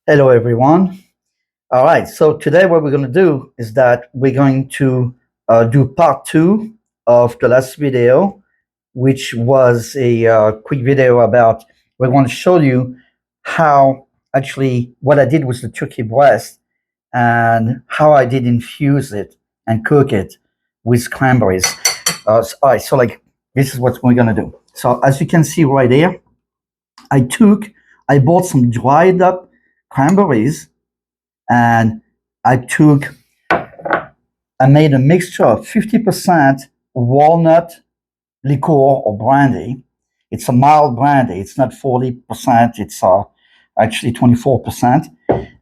Hello, everyone. All right, so today what we're going to do is that we're going to do part two of the last video, which was a quick video about, we want to show you how actually what I did was the turkey breast and how I did infuse it and cook it with cranberries. All right, so like this is what we're going to do. So as you can see right here, I bought some dried up cranberries and I made a mixture of 50% walnut liqueur or brandy. It's a mild brandy. It's not 40%. It's actually 24%.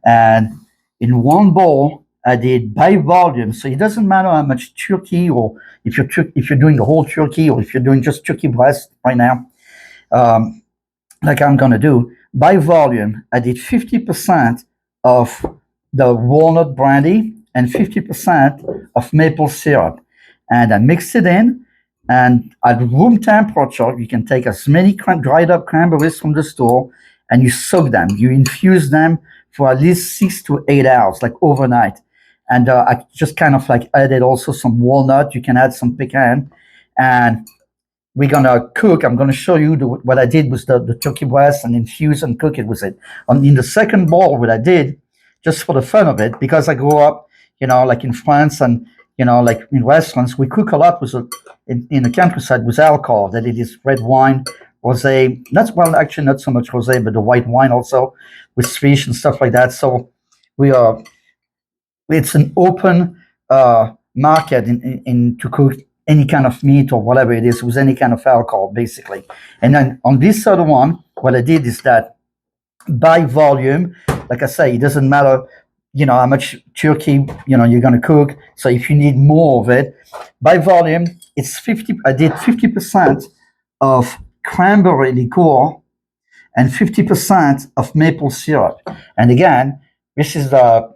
And in one bowl, I did by volume. So it doesn't matter how much turkey, or if you're doing the whole turkey, or if you're doing just turkey breast right now, um, like I'm gonna do by volume. I did 50% of the walnut brandy and 50% of maple syrup, and I mixed it in. And at room temperature, you can take as many dried up cranberries from the store, and you soak them. You infuse them for at least 6 to 8 hours, like overnight. And I just kind of like added also some walnut. You can add some pecan, and we're gonna cook. I'm gonna show you what I did with the turkey breast and infuse and cook it with it. In the second bowl, what I did, just for the fun of it, because I grew up, like in France and like in restaurants, we cook a lot with in the countryside with alcohol. That it is red wine, rosé. That's well, actually not so much rosé, but the white wine also with fish and stuff like that. So we are it's an open market in to cook any kind of meat or whatever it is with any kind of alcohol, basically. And then on this other one, what I did is that by volume, like I say, it doesn't matter, how much turkey, you're going to cook. So if you need more of it, by volume, it's 50. I did 50% of cranberry liqueur and 50% of maple syrup. And again, this is the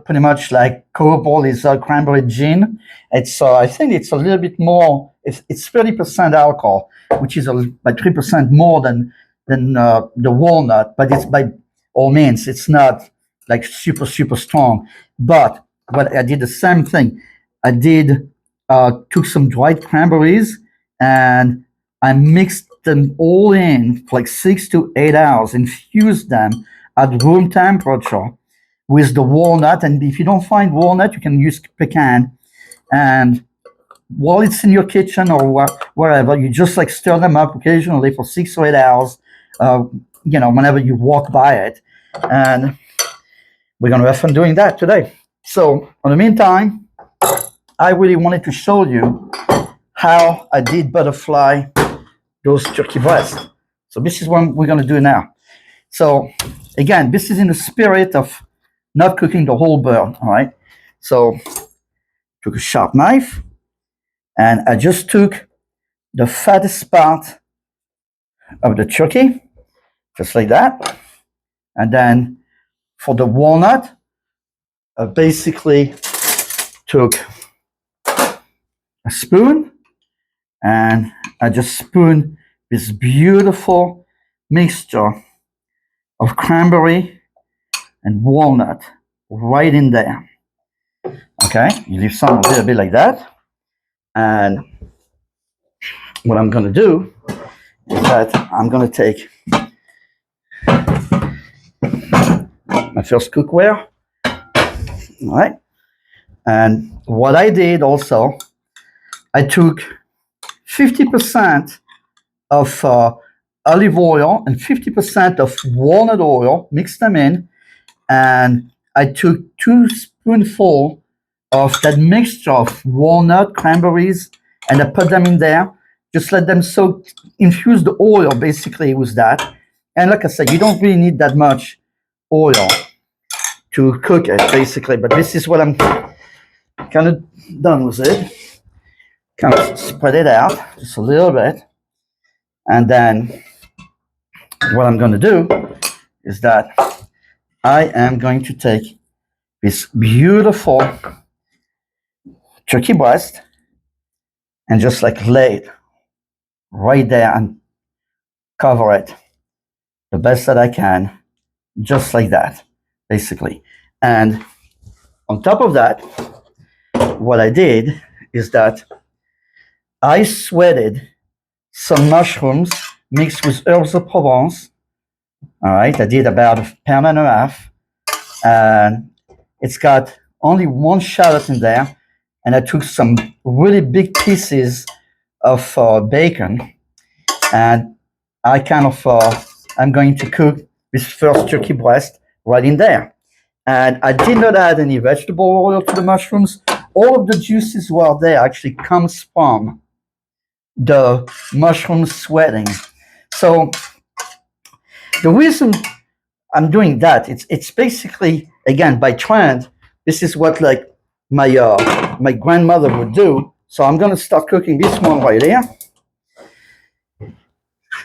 pretty much like Cobalt is cranberry gin. It's I think it's a little bit more. It's 30% alcohol, which is by 3% more than the walnut. But it's by all means, it's not like super strong. But what I did the same thing. I did took some dried cranberries and I mixed them all in for like 6 to 8 hours, infused them at room temperature with the walnut. And if you don't find walnut, you can use pecan. And while it's in your kitchen or wherever, you just like stir them up occasionally for 6 or 8 hours, whenever you walk by it. And we're going to have fun doing that today. So, in the meantime, I really wanted to show you how I did butterfly those turkey breasts. So, this is what we're going to do now. So, again, this is in the spirit of not cooking the whole bird, all right? So, took a sharp knife, and I just took the fattest part of the turkey, just like that. And then for the walnut, I basically took a spoon, and I just spooned this beautiful mixture of cranberry and walnut right in there. Okay, you leave some a little bit like that. And what I'm going to do is that I'm going to take my first cookware. All right. And what I did also, I took 50% of olive oil and 50% of walnut oil, mixed them in, and I took 2 spoonfuls of that mixture of walnut, cranberries, and I put them in there. Just let them soak, infuse the oil basically with that. And like I said, you don't really need that much oil to cook it basically, but this is what I'm kind of done with it. Kind of spread it out just a little bit. And then what I'm going to do is that I am going to take this beautiful turkey breast and just like lay it right there and cover it the best that I can just like that, basically. And on top of that, what I did is that I sweated some mushrooms mixed with herbs of Provence. All right, I did about 1.5 pounds, and it's got only one shallot in there. And I took some really big pieces of bacon, and I'm going to cook this first turkey breast right in there. And I did not add any vegetable oil to the mushrooms. All of the juices were there actually comes from the mushroom sweating. So the reason I'm doing that, it's basically, again, by trend, this is what like my grandmother would do. So I'm gonna start cooking this one right here.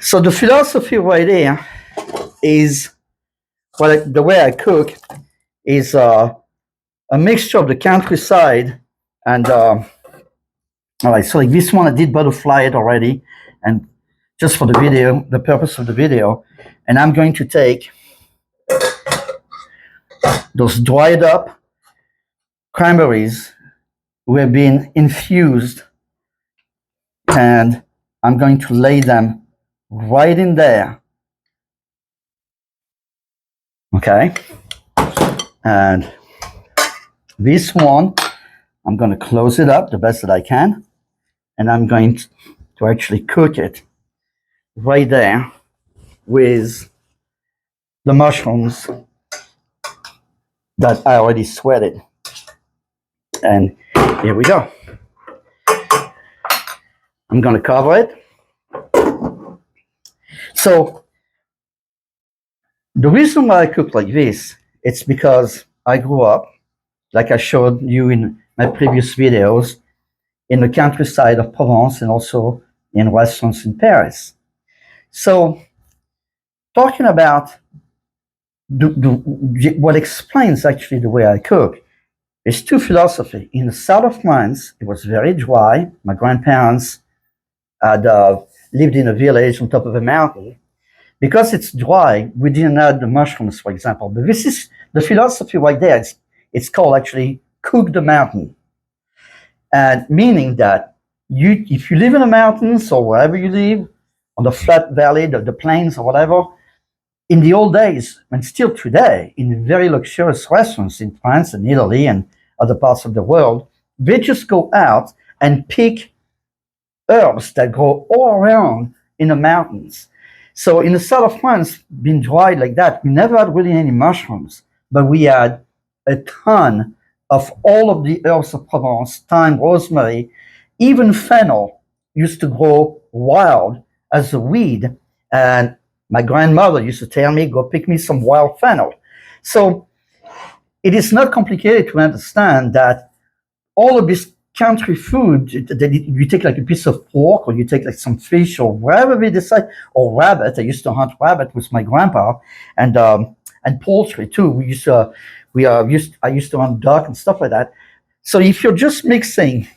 So the philosophy right here is the way I cook is a mixture of the countryside and all right. So like this one, I did butterfly it already, and just for the video, the purpose of the video, and I'm going to take those dried up cranberries who have been infused, and I'm going to lay them right in there. Okay, and this one, I'm going to close it up the best that I can, and I'm going to actually cook it right there with the mushrooms that I already sweated. And here we go. I'm going to cover it. So the reason why I cook like this, it's because I grew up, like I showed you in my previous videos, in the countryside of Provence and also in restaurants in Paris. So talking about what explains actually the way I cook is two philosophies. In the south of France, it was very dry. My grandparents had lived in a village on top of a mountain. Because it's dry, we didn't add the mushrooms, for example. But this is the philosophy right there. It's called actually cook the mountain. And meaning that if you live in the mountains or wherever you live, on the flat valley, the plains or whatever, in the old days, and still today, in very luxurious restaurants in France and Italy and other parts of the world, they just go out and pick herbs that grow all around in the mountains. So in the south of France, being dry like that, we never had really any mushrooms, but we had a ton of all of the herbs of Provence, thyme, rosemary, even fennel used to grow wild as a weed. And my grandmother used to tell me, go pick me some wild fennel. So it is not complicated to understand that all of this country food, you take like a piece of pork or you take like some fish or wherever we decide, or rabbit. I used to hunt rabbit with my grandpa, and poultry too. I used to hunt duck and stuff like that. So if you're just mixing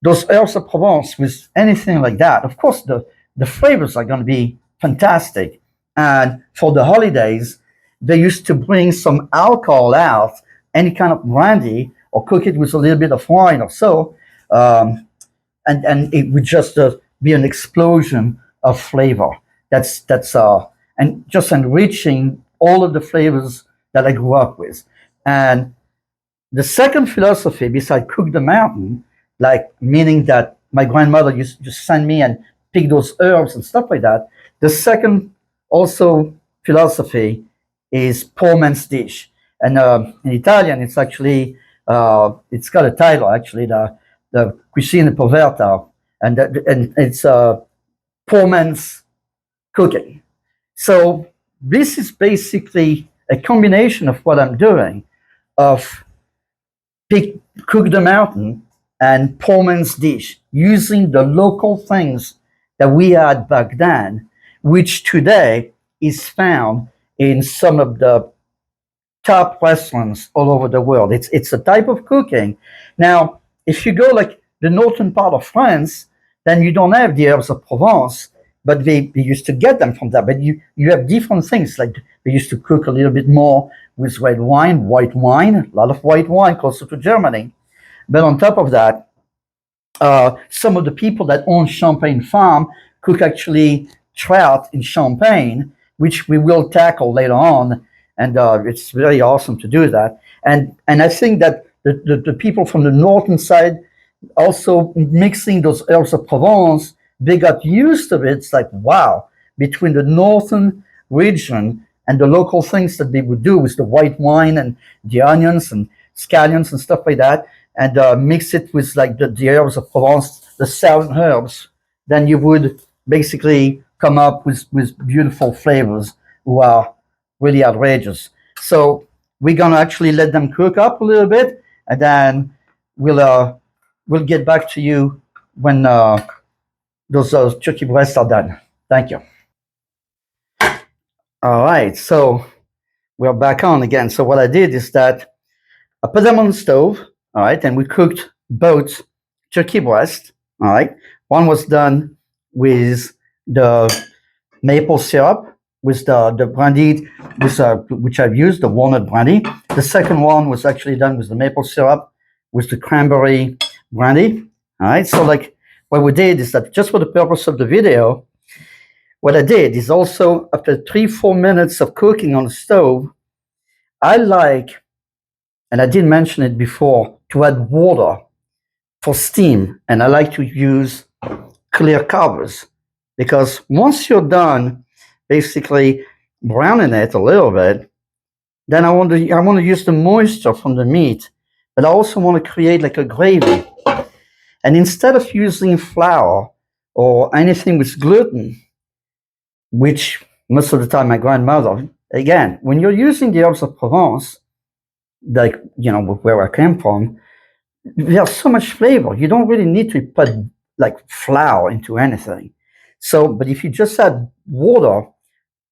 those herbs of Provence with anything like that, of course the flavors are going to be fantastic. And for the holidays, they used to bring some alcohol out, any kind of brandy, or cook it with a little bit of wine or so, and it would just be an explosion of flavor. That's and just enriching all of the flavors that I grew up with. And the second philosophy, besides cook the mountain, like meaning that my grandmother used to just send me and pick those herbs and stuff like that. The second also philosophy is poor man's dish, and in Italian it's actually it's got a title actually, the cucina poverta, and it's poor man's cooking. So this is basically a combination of what I'm doing of cook the mountain and poor man's dish, using the local things that we had back then, which today is found in some of the top restaurants all over the world. It's a type of cooking. Now, if you go like the northern part of France, then you don't have the herbs of Provence. but they used to get them from that. But you have different things. Like they used to cook a little bit more with red wine, white wine, a lot of white wine closer to Germany. But on top of that, some of the people that own Champagne Farm cook actually trout in Champagne, which we will tackle later on. And it's very awesome to do that. And I think that the people from the northern side also mixing those herbs of Provence, they got used to it. It's like, wow, between the northern region and the local things that they would do with the white wine and the onions and scallions and stuff like that, and mix it with like the herbs of Provence, the southern herbs, then you would basically come up with beautiful flavors who are really outrageous. So we're gonna actually let them cook up a little bit, and then we'll get back to you when those turkey breasts are done. Thank you. All right, so we're back on again. So what I did is that I put them on the stove, all right, and we cooked both turkey breast, all right. One was done with the maple syrup, with the brandy, which I've used, the walnut brandy. The second one was actually done with the maple syrup, with the cranberry brandy, all right. So like what we did is that just for the purpose of the video, what I did is also after 3-4 minutes of cooking on the stove, I like, and I did mention it before, to add water for steam. And I like to use clear covers because once you're done basically browning it a little bit, then I want to use the moisture from the meat, but I also want to create like a gravy. And instead of using flour or anything with gluten, which most of the time my grandmother, again, when you're using the herbs of Provence, like, you know, where I came from, there's so much flavor. You don't really need to put like flour into anything. So, but if you just add water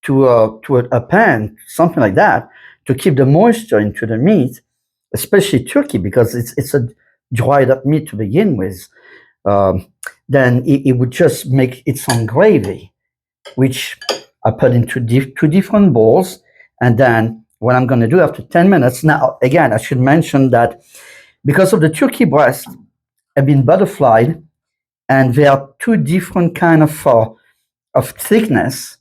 to a pan, something like that, to keep the moisture into the meat, especially turkey, because it's a dried up meat to begin with, then it would just make its own gravy, which I put into two different bowls. And then what I'm going to do after 10 minutes, now, again, I should mention that because of the turkey breast have been butterflied, and they are two different kind of thickness.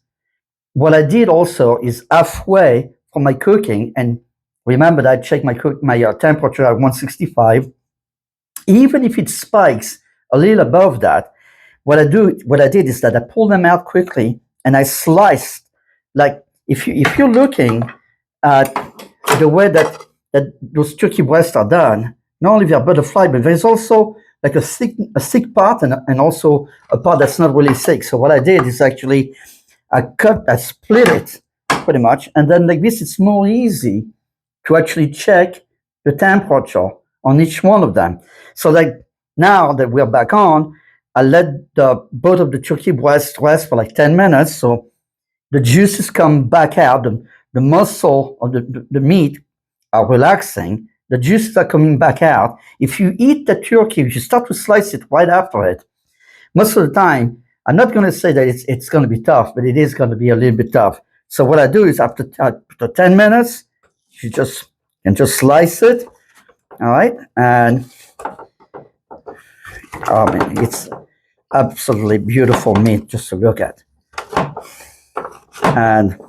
What I did also is halfway for my cooking, and remember that I check my temperature at 165. Even if it spikes a little above that, what I did is that I pull them out quickly and I sliced. Like if you're looking at the way that those turkey breasts are done, not only they're butterfly, but there's also like a thick part and also a part that's not really thick. So what I did is actually I split it pretty much, and then like this, it's more easy to actually check the temperature on each one of them. So like now that we're back on, I let both of the turkey breasts rest for like 10 minutes, so the juices come back out, the muscle of the meat are relaxing, the juices are coming back out. If you eat the turkey, if you start to slice it right after it, most of the time, I'm not going to say that it's going to be tough, but it is going to be a little bit tough. So what I do is after 10 minutes, you can just slice it, all right? And I mean, it's absolutely beautiful meat just to look at. And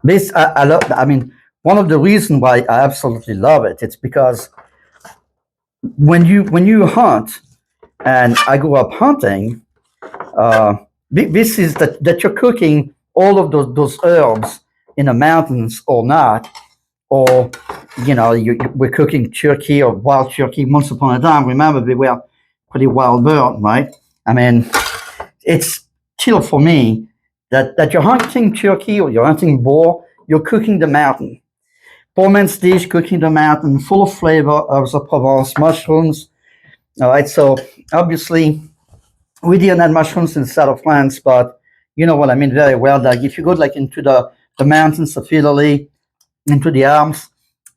this, I love, I mean, one of the reasons why I absolutely love it, it's because when you hunt, and I grew up hunting, this is that you're cooking all of those herbs in the mountains or not, or, you know, we're cooking turkey or wild turkey. Once upon a time, remember, we were pretty wild bird, right? I mean, it's still for me that you're hunting turkey or you're hunting boar, you're cooking the mountain. Poor man's dish, cooking the mountain, full of flavor, herbs of Provence, mushrooms. All right, so obviously we didn't have mushrooms in the south of France, but you know what I mean very well. Like if you go like into the mountains of Italy, into the Alps,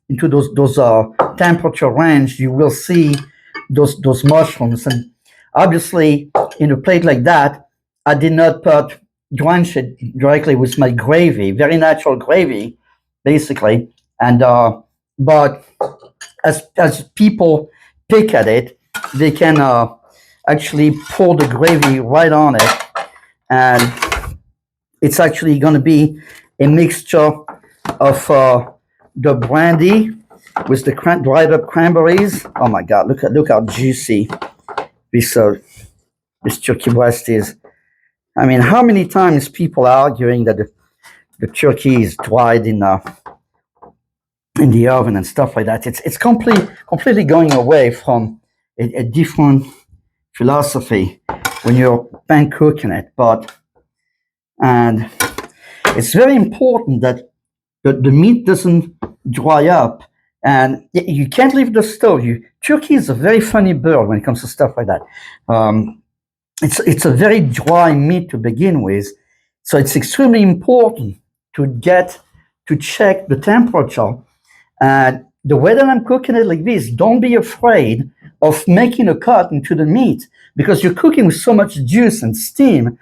into those temperature range, you will see those mushrooms. And obviously in a plate like that, I did not drench it directly with my gravy, very natural gravy, basically. And but as people pick at it, they can actually pour the gravy right on it, and it's actually going to be a mixture of the brandy with the dried up cranberries. Oh my God! Look how juicy this turkey breast is. I mean, how many times people are arguing that the turkey is dried in the oven and stuff like that. It's completely going away from a different philosophy when you're pan cooking it. And it's very important that the meat doesn't dry up, and you can't leave the stove. Turkey is a very funny bird when it comes to stuff like that. It's a very dry meat to begin with, so it's extremely important to check the temperature. And the way that I'm cooking it like this, don't be afraid of making a cut into the meat, because you're cooking with so much juice and steam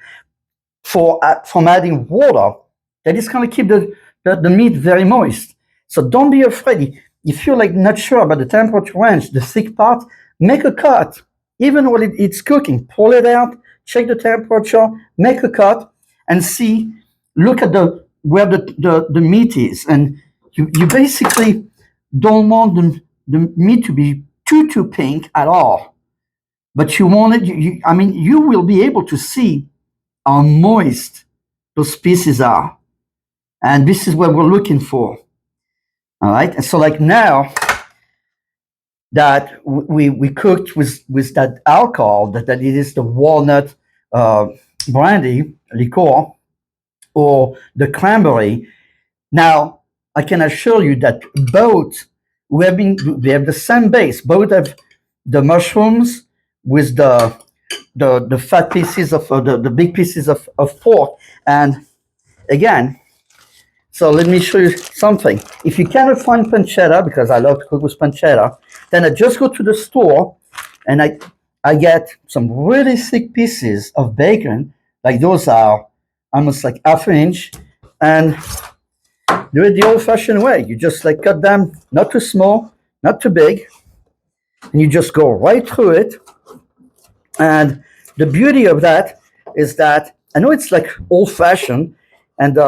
from adding water that it's going to keep the meat very moist. So don't be afraid. If you're not sure about the temperature range, the thick part, make a cut. Even while it's cooking, pull it out, check the temperature, make a cut, and see, look at where the meat is. And you basically don't want the meat to be too pink at all. But you want it, you will be able to see how moist those pieces are. And this is what we're looking for. All right. And so now that we cooked with that alcohol, that it is the walnut brandy liqueur or the cranberry. Now, I can assure you that both they have the same base. Both have the mushrooms with the fat pieces of the big pieces of pork. And again, so let me show you something. If you cannot find pancetta, because I love to cook with pancetta, then I just go to the store and I get some really thick pieces of bacon. Like those are almost like half an inch, and do it the old-fashioned way. You just cut them, not too small, not too big, and you just go right through it. And the beauty of that is that I know it's old-fashioned, and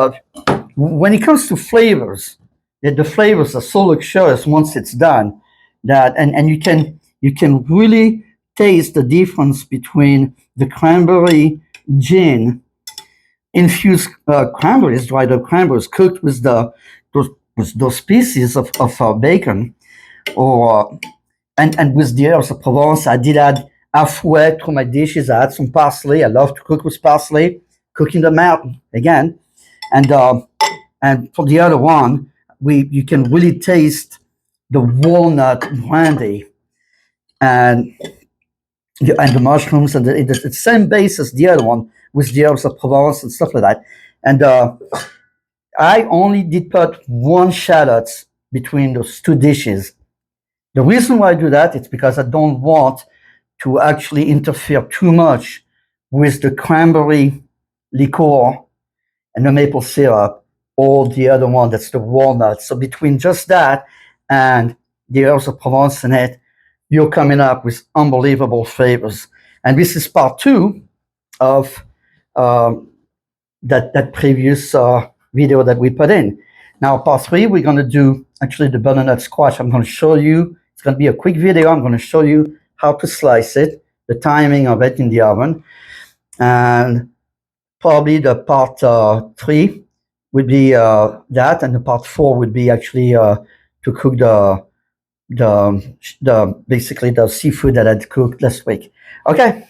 when it comes to flavors, the flavors are so luxurious once it's done that, and you can really taste the difference between the cranberry gin infused cranberries, dried up cranberries, cooked with those pieces of bacon, or and with the herbs of Provence. I did add halfway to my dishes. I had some parsley. I love to cook with parsley. Cooking them out again, and for the other one, you can really taste the walnut brandy and the mushrooms, and it's the same base as the other one with the herbs of Provence and stuff like that. And I only did put one shallot between those two dishes. The reason why I do that is because I don't want to actually interfere too much with the cranberry liqueur and the maple syrup, or the other one that's the walnut. So between just that and the herbs of Provence in it, you're coming up with unbelievable flavors. And this is part 2 of that previous video that we put in. Now, part 3, we're going to do actually the butternut squash. I'm going to show you. It's going to be a quick video. I'm going to show you how to slice it, the timing of it in the oven, and probably the part 3 would be that, and the part 4 would be actually to cook the basically the seafood that I'd cooked last week. Okay,